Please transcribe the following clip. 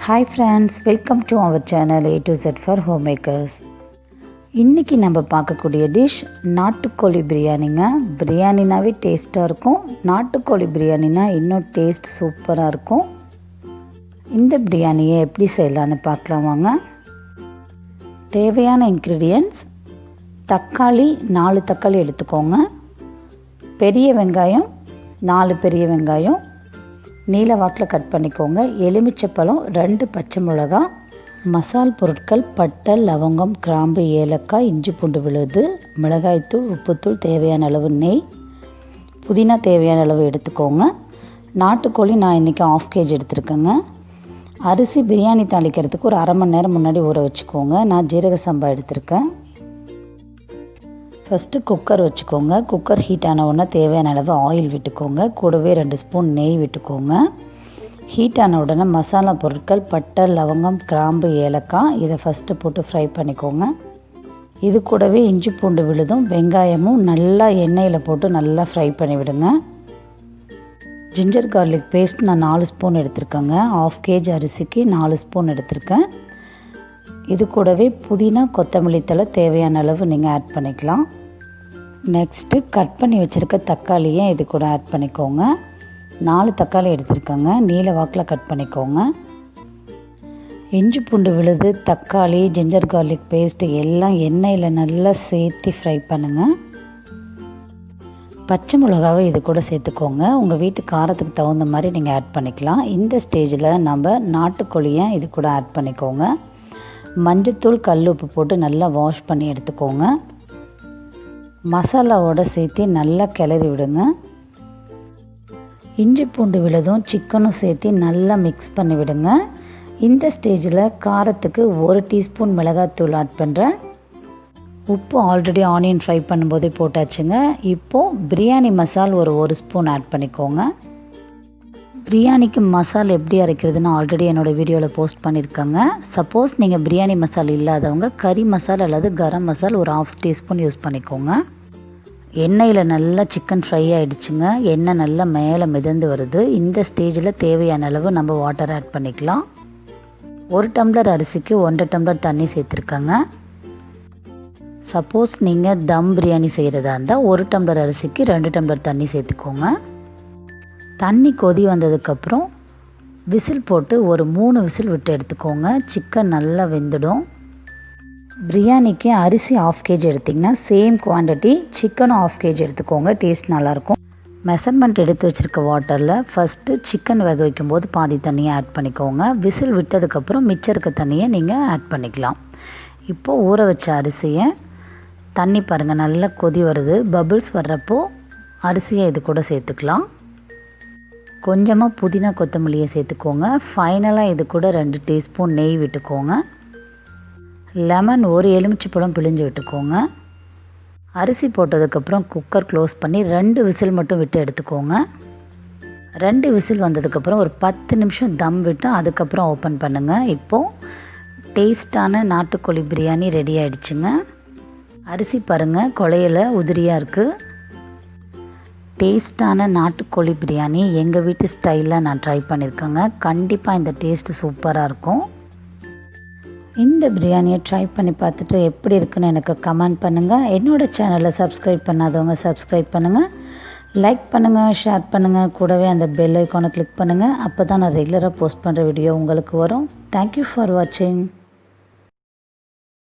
Hi friends, welcome to our channel A to Z for Homemakers. இன்றைக்கி நம்ம பார்க்கக்கூடிய dish நாட்டுக்கோழி பிரியாணிங்க. பிரியாணினாவே டேஸ்ட்டாக இருக்கும், நாட்டுக்கோழி பிரியாணினா இன்னும் டேஸ்ட் சூப்பராக இருக்கும். இந்த பிரியாணியை எப்படி செய்யலான்னு பார்க்கலாம் வாங்க. தேவையான இன்க்ரீடியன்ட்ஸ்: தக்காளி 4 தக்காளி எடுத்துக்கோங்க, பெரிய வெங்காயம் 4 பெரிய வெங்காயம் நீல வாக்கில் கட் பண்ணிக்கோங்க, எலுமிச்சப்பழம் 2 பச்சை மிளகா, மசால் பொருட்கள் பட்டை லவங்கம் கிராம்பு ஏலக்காய் இஞ்சி பூண்டு விழுது, மிளகாய்த்தூள் உப்புத்தூள் தேவையான அளவு நெய், புதினா தேவையான அளவு எடுத்துக்கோங்க. நாட்டுக்கோழி நான் இன்றைக்கி 1/2 kg எடுத்துருக்கேங்க. அரிசி பிரியாணி தாளிக்கிறதுக்கு ஒரு அரை மணி நேரம் முன்னாடி ஊற வச்சுக்கோங்க. நான் ஜீரக சம்பா எடுத்திருக்கேன். ஃபஸ்ட்டு குக்கர் வச்சுக்கோங்க. குக்கர் ஹீட் ஆன உடனே தேவையான அளவு ஆயில் விட்டுக்கோங்க, கூடவே 2 ஸ்பூன் நெய் விட்டுக்கோங்க. ஹீட் ஆன உடனே மசாலா பொருட்கள் பட்டை லவங்கம் கிராம்பு ஏலக்காய் இதை ஃபஸ்ட்டு போட்டு ஃப்ரை பண்ணிக்கோங்க. இது கூடவே இஞ்சி பூண்டு விழுதும் வெங்காயமும் நல்லா எண்ணெயில் போட்டு நல்லா ஃப்ரை பண்ணிவிடுங்க. ஜிஞ்சர் கார்லிக் பேஸ்ட் நான் 4 ஸ்பூன் எடுத்திருக்கேங்க. 1/2 kg அரிசிக்கு 4 ஸ்பூன் எடுத்திருக்கேன். இது கூடவே புதினா கொத்தமல்லி தழை தேவையான அளவு நீங்கள் ஆட் பண்ணிக்கலாம். நெக்ஸ்ட்டு கட் பண்ணி வச்சுருக்க தக்காளியை இது கூட ஆட் பண்ணிக்கோங்க. 4 தக்காளி எடுத்துருக்கேங்க, நீல வாக்கில் கட் பண்ணிக்கோங்க. இஞ்சி பூண்டு விழுது தக்காளி ஜிஞ்சர் கார்லிக் பேஸ்ட்டு எல்லாம் எண்ணெயில் நல்லா சேர்த்து ஃப்ரை பண்ணுங்கள். பச்சை மிளகாவை இது கூட சேர்த்துக்கோங்க. உங்கள் வீட்டு காரத்துக்கு தகுந்த மாதிரி நீங்கள் ஆட் பண்ணிக்கலாம். இந்த ஸ்டேஜில் நம்ம நாட்டுக்கோழியை இது கூட ஆட் பண்ணிக்கோங்க. மஞ்சத்தூள் கல் உப்பு போட்டு நல்லா வாஷ் பண்ணி எடுத்துக்கோங்க. மசாலாவோடு சேர்த்து நல்லா கிளறி விடுங்க. இஞ்சி பூண்டு விழுதும் சிக்கனும் சேர்த்து நல்லா மிக்ஸ் பண்ணி விடுங்க. இந்த ஸ்டேஜில் காரத்துக்கு 1 டீஸ்பூன் மிளகாய்த்தூள் ஆட் பண்ணுறேன். உப்பு ஆல்ரெடி ஆனியன் ஃப்ரை பண்ணும்போதே போட்டாச்சுங்க. இப்போது பிரியாணி மசால் ஒரு ஸ்பூன் ஆட் பண்ணிக்கோங்க. பிரியாணிக்கு மசால் எப்படி அரைக்கிறதுன்னு ஆல்ரெடி என்னோடய வீடியோவில் போஸ்ட் பண்ணியிருக்கேங்க. சப்போஸ் நீங்கள் பிரியாணி மசால் இல்லாதவங்க கறி மசால் அல்லது கரம் மசால் ஒரு 1/2 டீஸ்பூன் யூஸ் பண்ணிக்கோங்க. எண்ணெயில் நல்லா சிக்கன் ஃப்ரை ஆகிடுச்சுங்க. எண்ணெய் நல்லா மேலே மிதந்து வருது. இந்த ஸ்டேஜில் தேவையான அளவு நம்ம வாட்டர் ஆட் பண்ணிக்கலாம். 1 டம்ளர் அரிசிக்கு 1.5 டம்ளர் தண்ணி சேர்த்துருக்காங்க. சப்போஸ் நீங்கள் தம் பிரியாணி செய்கிறதா இருந்தால் 1 டம்ளர் அரிசிக்கு 2 டம்ளர் தண்ணி சேர்த்துக்கோங்க. தண்ணி கொதி வந்ததுக்கப்புறம் விசில் போட்டு ஒரு 3 விசில் விட்டு எடுத்துக்கோங்க. சிக்கன் நல்லா வெந்துடும். பிரியாணிக்கு அரிசி 1/2 kg எடுத்திங்கன்னா சேம் குவான்டிட்டி சிக்கனும் 1/2 kg எடுத்துக்கோங்க. டேஸ்ட் நல்லாயிருக்கும். மெஷர்மெண்ட் எடுத்து வச்சுருக்க வாட்டரில் ஃபஸ்ட்டு சிக்கன் வேக வைக்கும்போது பாதி தண்ணியை ஆட் பண்ணிக்கோங்க. விசில் விட்டதுக்கப்புறம் மிச்சம் இருக்க தண்ணியை நீங்கள் ஆட் பண்ணிக்கலாம். இப்போது ஊற வச்ச அரிசியை தண்ணி பாருங்கள் நல்லா கொதி வருது. பபிள்ஸ் வர்றப்போ அரிசியை இது கூட சேர்த்துக்கலாம். கொஞ்சமாக புதினா கொத்தமல்லியை சேர்த்துக்கோங்க. ஃபைனலாக இது கூட 2 டீஸ்பூன் நெய் விட்டுக்கோங்க. லெமன் 1 எலுமிச்சப்பழம் பிழிஞ்சு விட்டுக்கோங்க. அரிசி போட்டதுக்கப்புறம் குக்கர் க்ளோஸ் பண்ணி 2 விசில் மட்டும் விட்டு எடுத்துக்கோங்க. 2 விசில் வந்ததுக்கப்புறம் ஒரு 10 நிமிஷம் தம் விட்டு அதுக்கப்புறம் ஓப்பன் பண்ணுங்கள். இப்போது டேஸ்டான நாட்டுக்கோழி பிரியாணி ரெடி ஆகிடுச்சுங்க. அரிசி பாருங்கள் குழையில உதிரியாக இருக்குது. டேஸ்டான நாட்டுக்கோழி பிரியாணி எங்கள் வீட்டு ஸ்டைலில் நான் ட்ரை பண்ணியிருக்கேங்க. கண்டிப்பாக இந்த டேஸ்ட்டு சூப்பராக இருக்கும். இந்த பிரியாணியை ட்ரை பண்ணி பார்த்துட்டு எப்படி இருக்குன்னு எனக்கு கமெண்ட் பண்ணுங்கள். என்னோடய சேனலை சப்ஸ்கிரைப் பண்ணாதவங்க சப்ஸ்கிரைப் பண்ணுங்கள், லைக் பண்ணுங்கள், ஷேர் பண்ணுங்கள், கூடவே அந்த பெல் ஐக்கானை கிளிக் பண்ணுங்கள். அப்போ தான் நான் ரெகுலராக போஸ்ட் பண்ணுற வீடியோ உங்களுக்கு வரும். தேங்க்யூ ஃபார் வாட்சிங்.